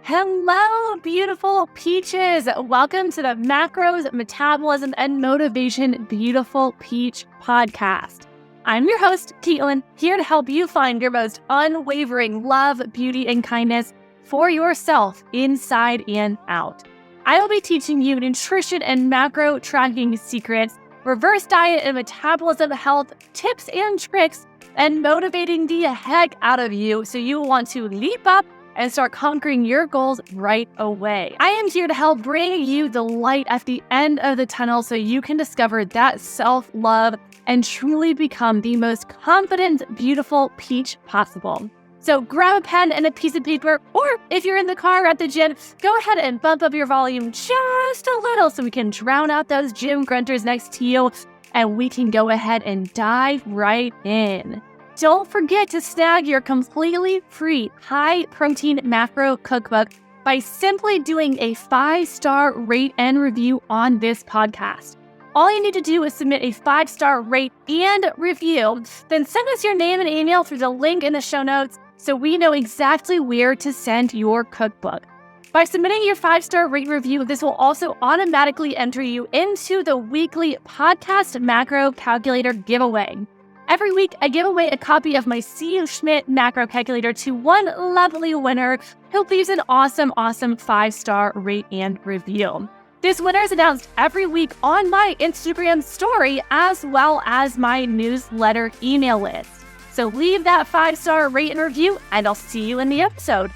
Hello, beautiful peaches. Welcome to the Macros, Metabolism, and Motivation Beautiful Peach podcast. I'm your host, Caitlen, here to help you find your most unwavering love, beauty, and kindness for yourself inside and out. I will be teaching you nutrition and macro tracking secrets, reverse diet and metabolism health tips and tricks, and motivating the heck out of you so you want to leap up and start conquering your goals right away. I am here to help bring you the light at the end of the tunnel so you can discover that self-love and truly become the most confident, beautiful peach possible. So grab a pen and a piece of paper, or if you're in the car or at the gym, go ahead and bump up your volume just a little so we can drown out those gym grunters next to you, and we can go ahead and dive right in. Don't forget to snag your completely free high-protein macro cookbook by simply doing a 5-star rate and review on this podcast. All you need to do is submit a 5-star rate and review, then send us your name and email through the link in the show notes so we know exactly where to send your cookbook. By submitting your 5-star rate review, this will also automatically enter you into the weekly podcast macro calculator giveaway. Every week, I give away a copy of my See You Schmidt macro calculator to one lovely winner who leaves an awesome 5-star rate and review. This winner is announced every week on my Instagram story as well as my newsletter email list. So leave that 5-star rate and review, and I'll see you in the episode.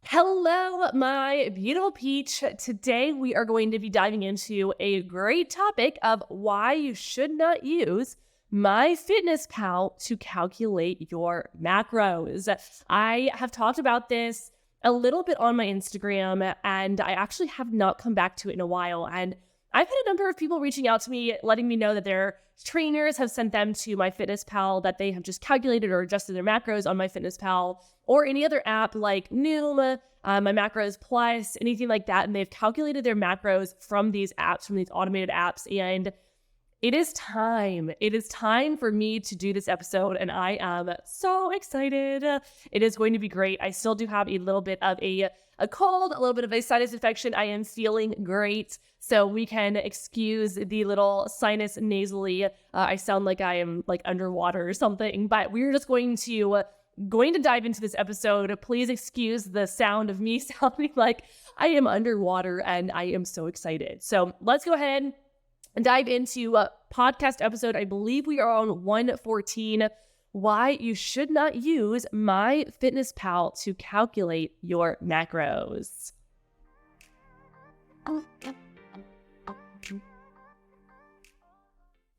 Hello, my beautiful peach. Today we are going to be diving into a great topic of why you should not use MyFitnessPal to calculate your macros. I have talked about this a little bit on my Instagram, and I actually have not come back to it in a while. And I've had a number of people reaching out to me, letting me know that their trainers have sent them to MyFitnessPal, that they have just calculated or adjusted their macros on MyFitnessPal or any other app like Noom, My Macros Plus, anything like that. And they've calculated their macros from these apps, from these automated apps. And it is time. It is time for me to do this episode, and I am so excited. It is going to be great. I still do have a little bit of a cold, a little bit of a sinus infection. I am feeling great, so we can excuse the little sinus nasally. I sound like I am like underwater or something, but we're just going to dive into this episode. Please excuse the sound of me sounding like I am underwater, and I am so excited. So let's go ahead and dive into a podcast episode. I believe we are on 114, why you should not use MyFitnessPal to calculate your macros.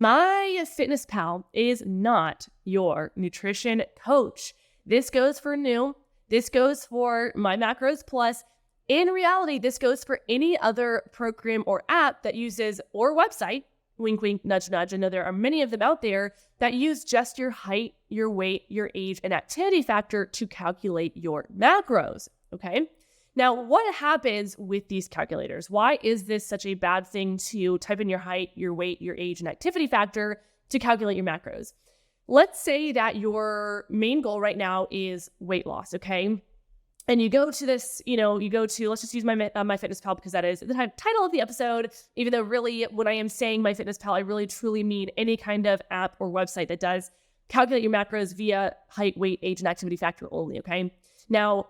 MyFitnessPal is not your nutrition coach. This goes for Noom. This goes for My Macros Plus. In reality, this goes for any other program or app that uses, or website, wink, wink, nudge, nudge. I know there are many of them out there that use just your height, your weight, your age, and activity factor to calculate your macros, okay? Now, what happens with these calculators? Why is this such a bad thing to type in your height, your weight, your age, and activity factor to calculate your macros? Let's say that your main goal right now is weight loss, okay? And you go to this, let's just use MyFitnessPal because that is the title of the episode, even though really when I am saying MyFitnessPal, I really truly mean any kind of app or website that does calculate your macros via height, weight, age, and activity factor only, okay? Now,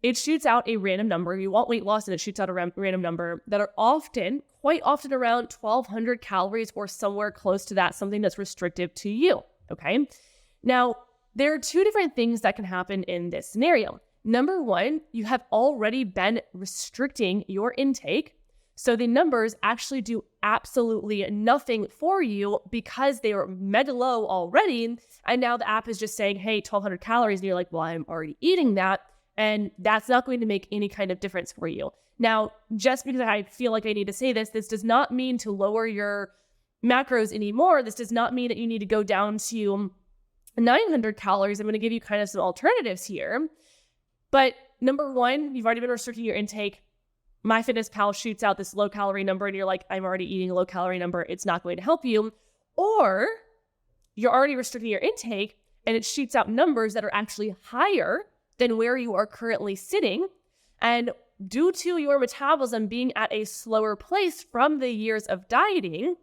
it shoots out a random number. You want weight loss and it shoots out a random number that are quite often around 1,200 calories or somewhere close to that, something that's restrictive to you, okay? Now, there are two different things that can happen in this scenario. Number one, you have already been restricting your intake, so the numbers actually do absolutely nothing for you because they are mega low already, and now the app is just saying, hey, 1,200 calories, and you're like, well, I'm already eating that, and that's not going to make any kind of difference for you. Now, just because I feel like I need to say this does not mean to lower your macros anymore. This does not mean that you need to go down to 900 calories. I'm going to give you kind of some alternatives here. But number one, you've already been restricting your intake. MyFitnessPal shoots out this low calorie number and you're like, I'm already eating a low calorie number. It's not going to help you. Or you're already restricting your intake and it shoots out numbers that are actually higher than where you are currently sitting. And due to your metabolism being at a slower place from the years of dieting,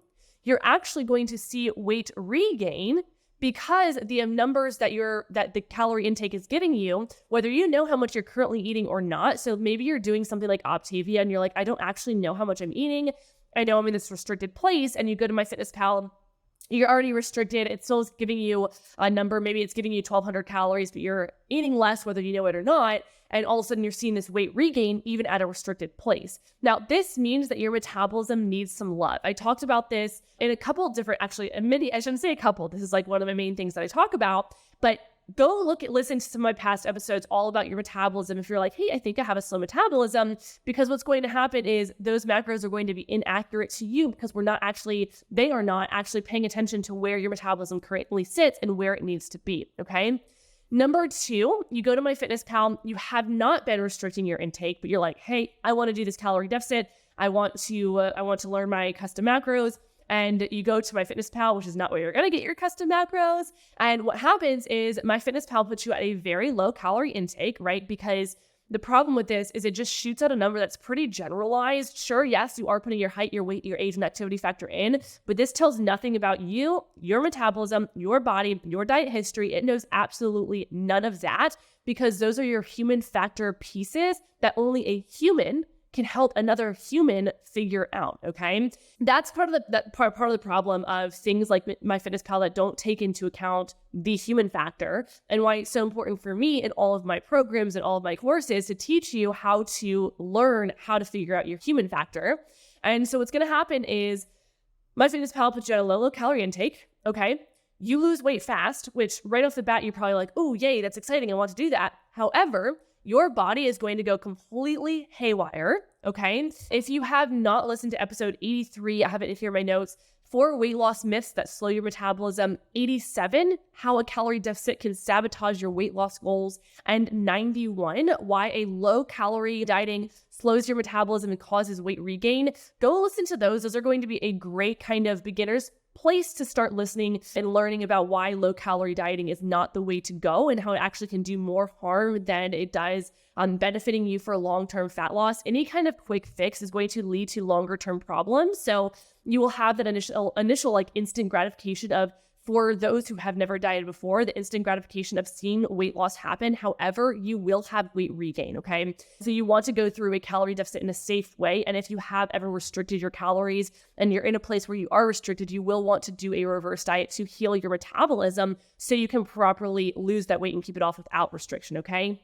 you're actually going to see weight regain because the numbers that the calorie intake is giving you, whether you know how much you're currently eating or not. So maybe you're doing something like Optavia and you're like, I don't actually know how much I'm eating. I know I'm in this restricted place, and you go to MyFitnessPal, you're already restricted. It's still giving you a number. Maybe it's giving you 1,200 calories, but you're eating less whether you know it or not. And all of a sudden you're seeing this weight regain even at a restricted place. Now, this means that your metabolism needs some love. I talked about this in a couple of different, I shouldn't say a couple. This is like one of the main things that I talk about, but go listen to some of my past episodes all about your metabolism. If you're like, hey, I think I have a slow metabolism, because what's going to happen is those macros are going to be inaccurate to you because they are not actually paying attention to where your metabolism currently sits and where it needs to be. Okay. Number 2, you go to MyFitnessPal, you have not been restricting your intake, but you're like, hey, I want to do this calorie deficit. I want to learn my custom macros. And you go to MyFitnessPal, which is not where you're going to get your custom macros. And what happens is MyFitnessPal puts you at a very low calorie intake, right? Because the problem with this is it just shoots out a number that's pretty generalized. Sure, yes, you are putting your height, your weight, your age, and activity factor in, but this tells nothing about you, your metabolism, your body, your diet history. It knows absolutely none of that because those are your human factor pieces that only a human can help another human figure out, okay? That's part of the problem of things like MyFitnessPal that don't take into account the human factor, and why it's so important for me in all of my programs and all of my courses to teach you how to learn how to figure out your human factor. And so what's gonna happen is MyFitnessPal puts you at a low calorie intake, okay? You lose weight fast, which right off the bat, you're probably like, oh, yay, that's exciting, I want to do that. However, your body is going to go completely haywire, okay? If you have not listened to episode 83, I have it here in my notes, 4 weight loss myths that slow your metabolism, 87, how a calorie deficit can sabotage your weight loss goals, and 91, why a low calorie dieting slows your metabolism and causes weight regain. Go listen to those. Those are going to be a great kind of beginner's place to start listening and learning about why low calorie dieting is not the way to go and how it actually can do more harm than it does benefiting you for long-term fat loss. Any kind of quick fix is going to lead to longer term problems. So you will have that initial like instant gratification of, for those who have never dieted before, the instant gratification of seeing weight loss happen. However, you will have weight regain, okay? So you want to go through a calorie deficit in a safe way. And if you have ever restricted your calories and you're in a place where you are restricted, you will want to do a reverse diet to heal your metabolism so you can properly lose that weight and keep it off without restriction, okay?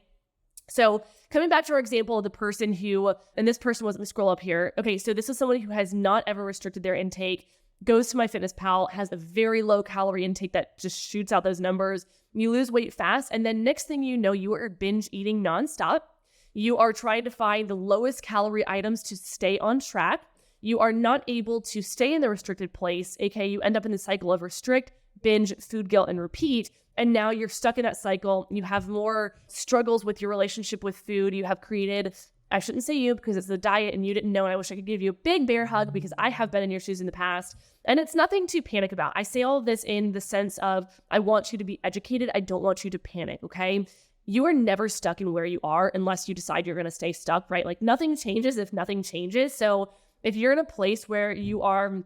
So coming back to our example of the person who, and this person was, let me scroll up here. Okay, so this is someone who has not ever restricted their intake, goes to MyFitnessPal, has a very low calorie intake that just shoots out those numbers. You lose weight fast, and then next thing you know, you are binge eating nonstop. You are trying to find the lowest calorie items to stay on track. You are not able to stay in the restricted place, aka you end up in the cycle of restrict, binge, food guilt, and repeat. And now you're stuck in that cycle. You have more struggles with your relationship with food. You have created, I shouldn't say you because it's the diet and you didn't know, and I wish I could give you a big bear hug because I have been in your shoes in the past. And it's nothing to panic about. I say all of this in the sense of I want you to be educated. I don't want you to panic, okay? You are never stuck in where you are unless you decide you're going to stay stuck, right? Like nothing changes if nothing changes. So if you're in a place where you are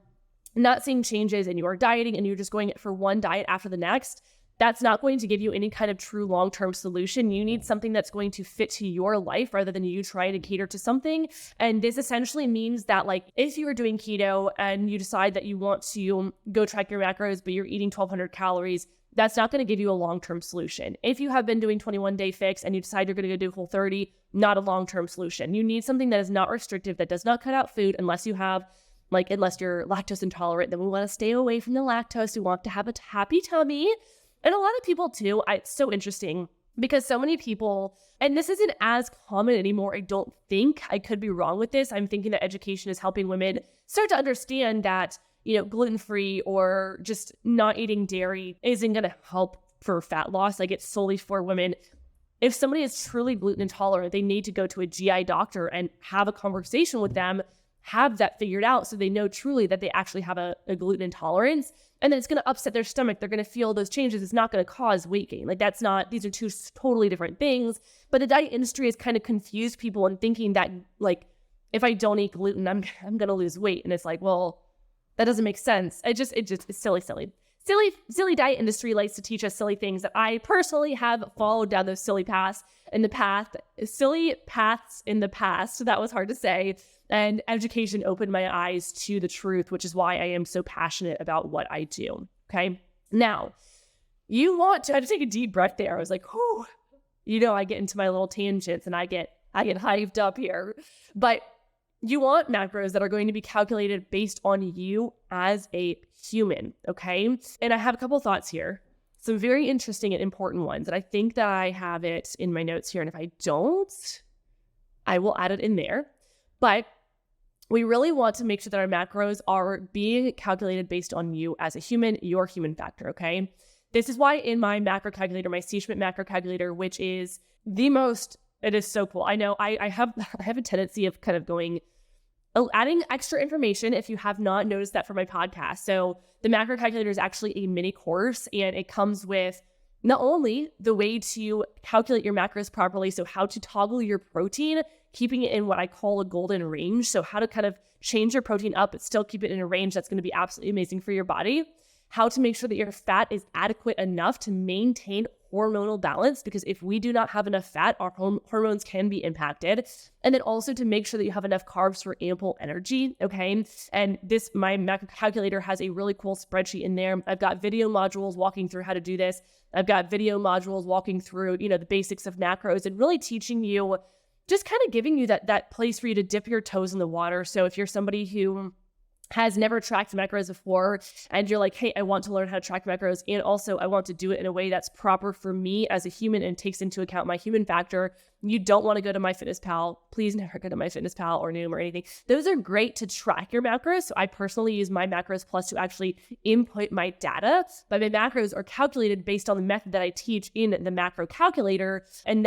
not seeing changes and you are dieting and you're just going for one diet after the next, that's not going to give you any kind of true long-term solution. You need something that's going to fit to your life rather than you trying to cater to something. And this essentially means that like if you are doing keto and you decide that you want to go track your macros, but you're eating 1,200 calories, that's not going to give you a long-term solution. If you have been doing 21-day fix and you decide you're going to go do Whole30, not a long-term solution. You need something that is not restrictive, that does not cut out food unless you're lactose intolerant, then we want to stay away from the lactose. We want to have a happy tummy. And a lot of people too, it's so interesting because so many people, and this isn't as common anymore, I don't think. I could be wrong with this. I'm thinking that education is helping women start to understand that, gluten-free or just not eating dairy isn't going to help for fat loss. Like it's solely for women. If somebody is truly gluten intolerant, they need to go to a GI doctor and have a conversation with them. have that figured out so they know truly that they actually have a gluten intolerance, and then it's going to upset their stomach. They're going to feel those changes. It's not going to cause weight gain. Like these are two totally different things. But the diet industry has kind of confused people in thinking that like, if I don't eat gluten, I'm going to lose weight. And it's like, well, that doesn't make sense. It's silly diet industry likes to teach us silly things that I personally have followed down those silly paths in the past. That was hard to say. And education opened my eyes to the truth, which is why I am so passionate about what I do. Okay. Now, I had to take a deep breath there. I was like, whew, I get into my little tangents and I get hyped up here. But you want macros that are going to be calculated based on you as a human, okay? And I have a couple thoughts here, some very interesting and important ones. And I think that I have it in my notes here. And if I don't, I will add it in there. But we really want to make sure that our macros are being calculated based on you as a human, your human factor, okay? This is why in my macro calculator, my C-Schmidt macro calculator, which is it is so cool. I know I have a tendency of kind of adding extra information if you have not noticed that for my podcast. So the macro calculator is actually a mini course, and it comes with not only the way to calculate your macros properly, so how to toggle your protein, keeping it in what I call a golden range. So how to kind of change your protein up, but still keep it in a range that's going to be absolutely amazing for your body. How to make sure that your fat is adequate enough to maintain hormonal balance, because if we do not have enough fat, our hormones can be impacted. And then also to make sure that you have enough carbs for ample energy, okay? And my macro calculator has a really cool spreadsheet in there. I've got video modules walking through how to do this. I've got video modules walking through, the basics of macros and really teaching you, just kind of giving you that place for you to dip your toes in the water. So if you're somebody who has never tracked macros before and you're like, hey, I want to learn how to track macros, and also I want to do it in a way that's proper for me as a human and takes into account my human factor, you don't want to go to MyFitnessPal. Please never go to MyFitnessPal or Noom or anything. Those are great to track your macros. So I personally use My Macros Plus to actually input my data, but my macros are calculated based on the method that I teach in the macro calculator. And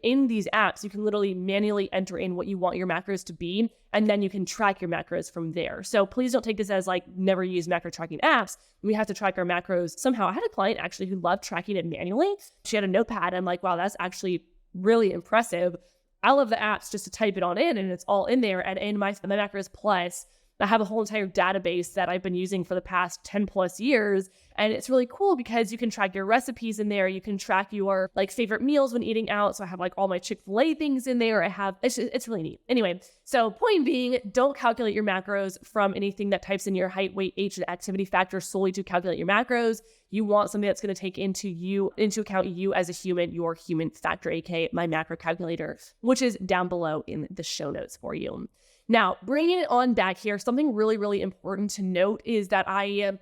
in these apps, you can literally manually enter in what you want your macros to be, and then you can track your macros from there. So please don't take this as like never use macro tracking apps. We have to track our macros somehow. I had a client actually who loved tracking it manually. She had a notepad. I'm like, wow, that's actually really impressive. I love the apps just to type it on in and it's all in there. And in my Macros Plus, I have a whole entire database that I've been using for the past 10 plus years. And it's really cool because you can track your recipes in there. You can track your favorite meals when eating out. So I have all my Chick-fil-A things in there. It's really neat. Anyway, so point being, don't calculate your macros from anything that types in your height, weight, age, and activity factor solely to calculate your macros. You want something that's going to take into account you as a human, your human factor, aka my macro calculator, which is down below in the show notes for you. Now, bringing it on back here, something really, really important to note is that I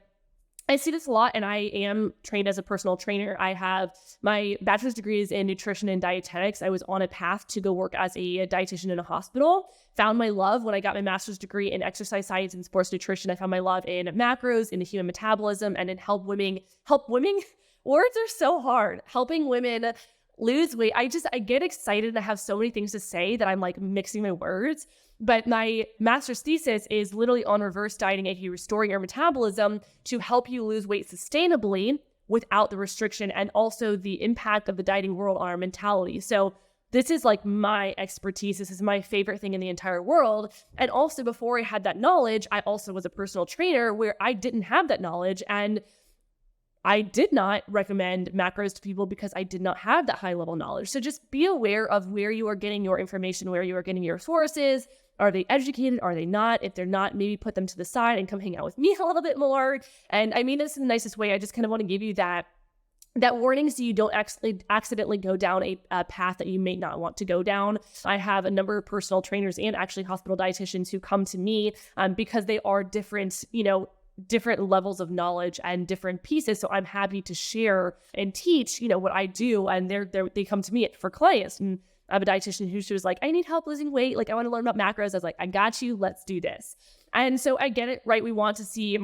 see this a lot, and I am trained as a personal trainer. I have my bachelor's degrees in nutrition and dietetics. I was on a path to go work as a dietitian in a hospital. Found my love when I got my master's degree in exercise science and sports nutrition. I found my love in macros, in the human metabolism, and in help women. Words are so hard. Helping women lose weight. I get excited and I have so many things to say that I'm mixing my words. But my master's thesis is literally on reverse dieting, aka restoring your metabolism to help you lose weight sustainably without the restriction, and also the impact of the dieting world on our mentality. So this is my expertise. This is my favorite thing in the entire world. And also before I had that knowledge, I also was a personal trainer where I didn't have that knowledge, and I did not recommend macros to people because I did not have that high level knowledge. So just be aware of where you are getting your information, where you are getting your sources. Are they educated? Are they not? If they're not, maybe put them to the side and come hang out with me a little bit more. And I mean this in the nicest way. I just kind of want to give you that warning so you don't accidentally go down a path that you may not want to go down. I have a number of personal trainers and actually hospital dietitians who come to me because they are different levels of knowledge and different pieces. So I'm happy to share and teach, what I do. And they come to me for clients. And I have a dietitian who she was like, I need help losing weight. I want to learn about macros. I was like, I got you. Let's do this. And so I get it, right? We want to see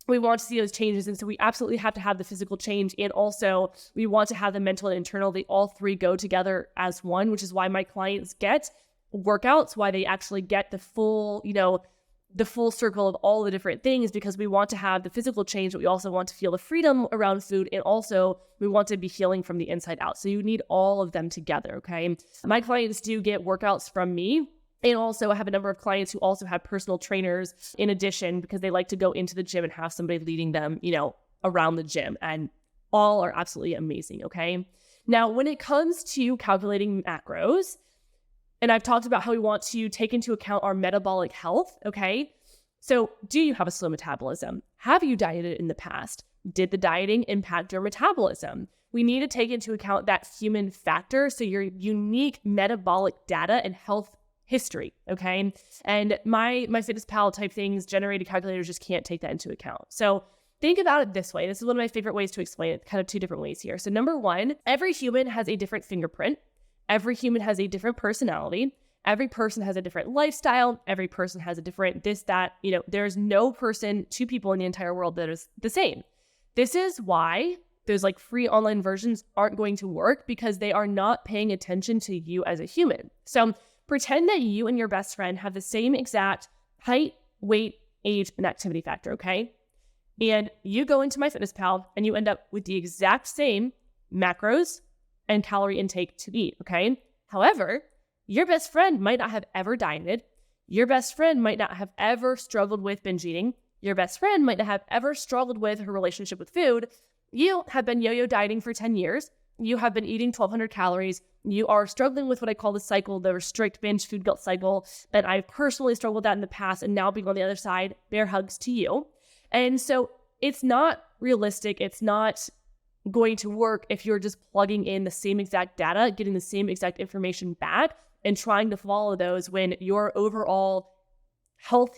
those changes. And so we absolutely have to have the physical change. And also we want to have the mental and internal. They all three go together as one, which is why my clients get workouts, why they actually get the full, the full circle of all the different things, because we want to have the physical change, but we also want to feel the freedom around food. And also we want to be healing from the inside out. So you need all of them together. Okay. My clients do get workouts from me. And also I have a number of clients who also have personal trainers in addition, because they like to go into the gym and have somebody leading them, around the gym, and all are absolutely amazing. Okay. Now, when it comes to calculating macros, and I've talked about how we want to take into account our metabolic health, okay? So do you have a slow metabolism? Have you dieted in the past? Did the dieting impact your metabolism? We need to take into account that human factor, so your unique metabolic data and health history, okay? And my MyFitnessPal type things, generated calculators just can't take that into account. So think about it this way. This is one of my favorite ways to explain it, kind of two different ways here. So number one, every human has a different fingerprint. Every human has a different personality. Every person has a different lifestyle. Every person has a different this, that, there's no person, two people in the entire world that is the same. This is why those free online versions aren't going to work, because they are not paying attention to you as a human. So pretend that you and your best friend have the same exact height, weight, age, and activity factor, okay? And you go into MyFitnessPal and you end up with the exact same macros and calorie intake to eat, okay? However, your best friend might not have ever dieted. Your best friend might not have ever struggled with binge eating. Your best friend might not have ever struggled with her relationship with food. You have been yo-yo dieting for 10 years. You have been eating 1,200 calories. You are struggling with what I call the cycle, the restrict binge food guilt cycle. And I've personally struggled with that in the past, and now being on the other side, bear hugs to you. And so it's not realistic. It's not going to work if you're just plugging in the same exact data, getting the same exact information back, and trying to follow those when your overall health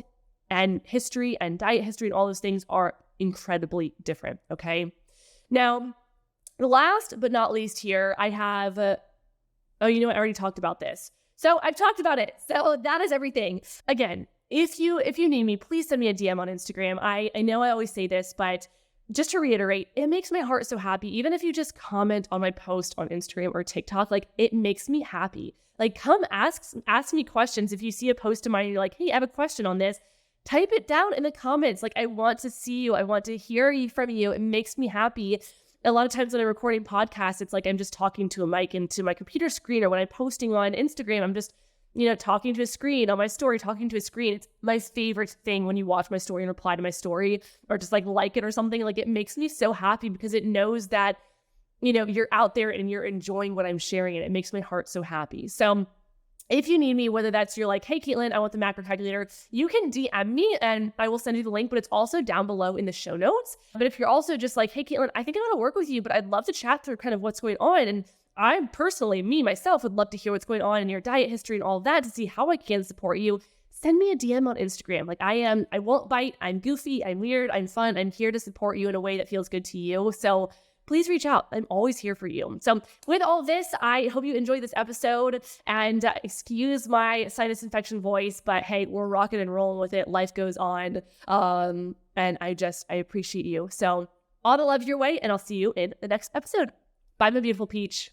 and history and diet history and all those things are incredibly different. Okay. Now, last but not least here, I have, I already talked about this. So I've talked about it. So that is everything. Again, if you need me, please send me a DM on Instagram. I know I always say this, but just to reiterate, it makes my heart so happy. Even if you just comment on my post on Instagram or TikTok, it makes me happy. Come ask me questions. If you see a post of mine and you're like, hey, I have a question on this, type it down in the comments. I want to see you. I want to hear from you. It makes me happy. A lot of times when I'm recording podcasts, it's I'm just talking to a mic into my computer screen, or when I'm posting on Instagram, I'm just talking to a screen on my story, talking to a screen. It's my favorite thing when you watch my story and reply to my story, or just like it or something. It makes me so happy, because it knows that, you're out there and you're enjoying what I'm sharing, and it makes my heart so happy. So if you need me, whether that's you're like, hey, Caitlen, I want the macro calculator, you can DM me and I will send you the link, but it's also down below in the show notes. But if you're also just like, hey, Caitlen, I think I want to work with you, but I'd love to chat through kind of what's going on. And I personally, myself, would love to hear what's going on in your diet history and all of that to see how I can support you. Send me a DM on Instagram. I won't bite. I'm goofy. I'm weird. I'm fun. I'm here to support you in a way that feels good to you. So please reach out. I'm always here for you. So with all this, I hope you enjoyed this episode, and excuse my sinus infection voice, but hey, we're rocking and rolling with it. Life goes on. And I appreciate you. So all the love your way, and I'll see you in the next episode. Bye, my beautiful peach.